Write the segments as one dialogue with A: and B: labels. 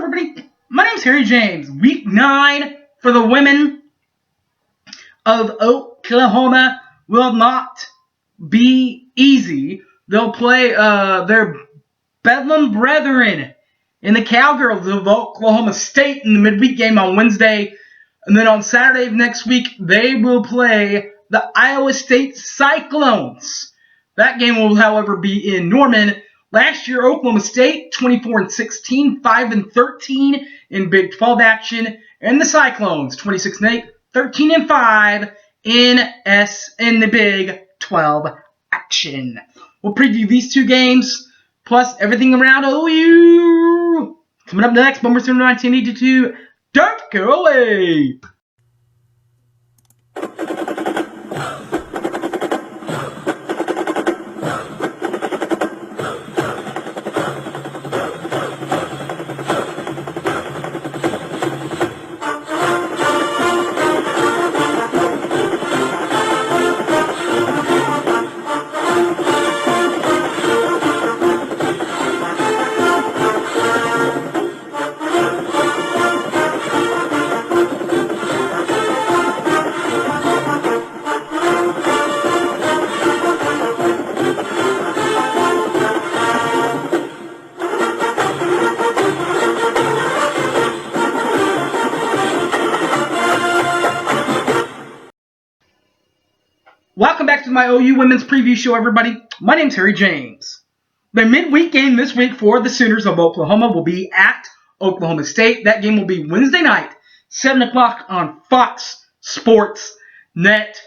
A: everybody? My name's Harry James. Week 9 for the women of Oklahoma will not be easy. They'll play their Bedlam brethren in the Cowgirls of Oklahoma State in the midweek game on Wednesday. And then on Saturday of next week, they will play the Iowa State Cyclones. That game will, however, be in Norman. Last year, Oklahoma State, 24-16, 5-13 in Big 12 action. And the Cyclones, 26-8, 13-5 in the Big 12 action. We'll preview these two games, plus everything around OU. Coming up next, Bombers 1982. Don't go away! Welcome back to my OU Women's Preview Show, everybody. My name's Harry James. The midweek game this week for the Sooners of Oklahoma will be at Oklahoma State. That game will be Wednesday night, 7 o'clock on Fox Sports Net.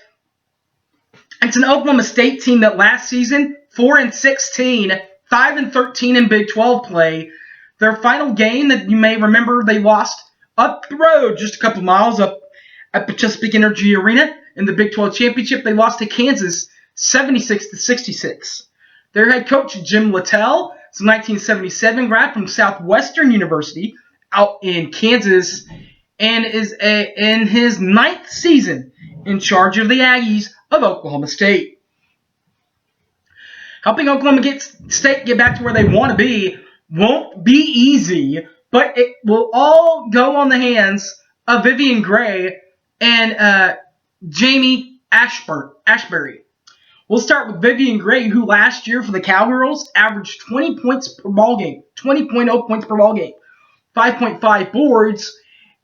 A: It's an Oklahoma State team that last season, 4-16, 5-13 in Big 12 play. Their final game that you may remember, they lost up the road just a couple miles up at Chesapeake Energy Arena. In the Big 12 Championship, they lost to Kansas 76-66. Their head coach, Jim Littell, is a 1977 grad from Southwestern University out in Kansas and is in his 9th season in charge of the Aggies of Oklahoma State. Helping Oklahoma State get back to where they want to be won't be easy, but it will all go on the hands of Vivian Gray and Jamie Ashbury. We'll start with Vivian Gray, who last year for the Cowgirls averaged 20 points per ball game, 20.0 points per ball game, 5.5 boards,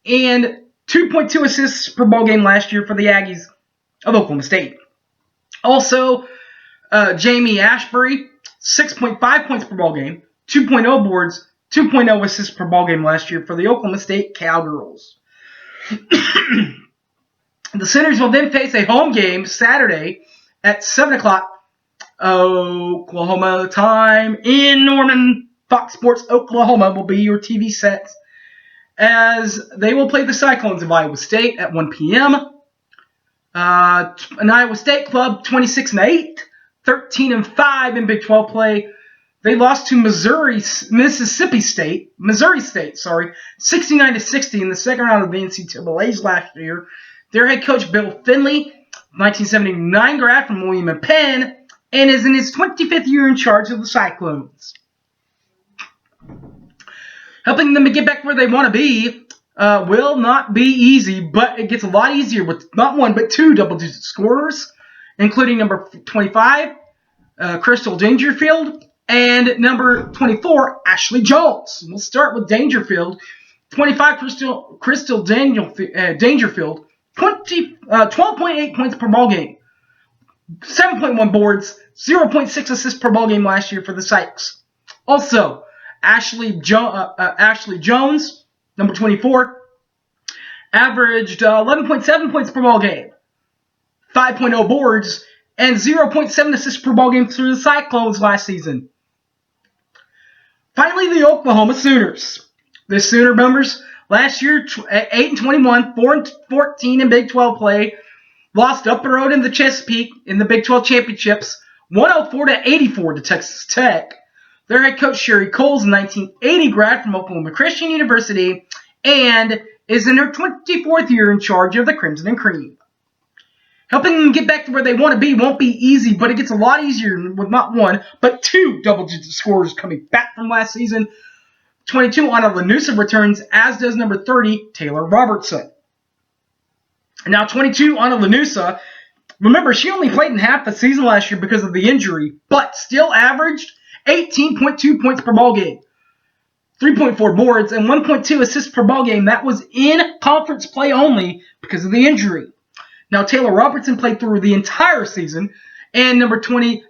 A: and 2.2 assists per ball game last year for the Aggies of Oklahoma State. Also, Jamie Ashbury, 6.5 points per ball game, 2.0 boards, 2.0 assists per ball game last year for the Oklahoma State Cowgirls. The Sooners will then face a home game Saturday at 7 o'clock Oklahoma time in Norman. Fox Sports Oklahoma will be your TV set as they will play the Cyclones of Iowa State at 1 p.m. An Iowa State club, 26-8, 13-5 in Big 12 play. They lost to Missouri State, 69-60 in the second round of the NCAA's last year. Their head coach, Bill Finley, 1979 grad from William & Penn, and is in his 25th year in charge of the Cyclones. Helping them to get back where they want to be will not be easy, but it gets a lot easier with not one but two double-digit scorers, including number 25, Crystal Dangerfield, and number 24, Ashley Jones. We'll start with Dangerfield. 25, Crystal Dangerfield. 12.8 points per ball game, 7.1 boards, 0.6 assists per ball game last year for the Sykes. Also, Ashley Jones, number 24, averaged 11.7 points per ball game, 5.0 boards, and 0.7 assists per ball game through the Cyclones last season. Finally, the Oklahoma Sooners. The Sooner Bombers last year, 8-21, 4-14 in Big 12 play. Lost up the road in the Chesapeake in the Big 12 Championships, 104-84 to Texas Tech. Their head coach, Sherry Coles, a 1980 grad from Oklahoma Christian University, and is in her 24th year in charge of the Crimson and Cream. Helping them get back to where they want to be won't be easy, but it gets a lot easier with not one, but two double-digit scorers coming back from last season. 22, Anna Lanusa returns, as does number 30, Taylor Robertson. Now, 22, Anna Lanusa, remember, she only played in half the season last year because of the injury, but still averaged 18.2 points per ball game, 3.4 boards, and 1.2 assists per ball game. That was in conference play only because of the injury. Now, Taylor Robertson played through the entire season, and number 30,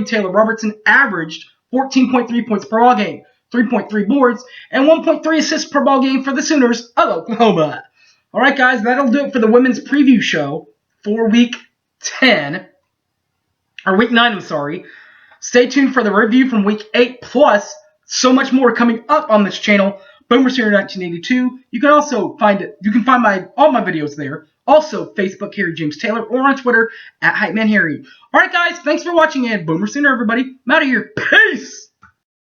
A: Taylor Robertson, averaged 14.3 points per ball game, 3.3 boards, and 1.3 assists per ball game for the Sooners of Oklahoma. All right, guys, that'll do it for the women's preview show for Week 9, I'm sorry. Stay tuned for the review from Week 8, plus so much more coming up on this channel. Boomer Senior 1982. You can also find all my videos there. Also, Facebook, Harry James Taylor, or on Twitter, @HypeManHarry. All right, guys, thanks for watching, and Boomer Sooner, everybody. I'm out of here. Peace!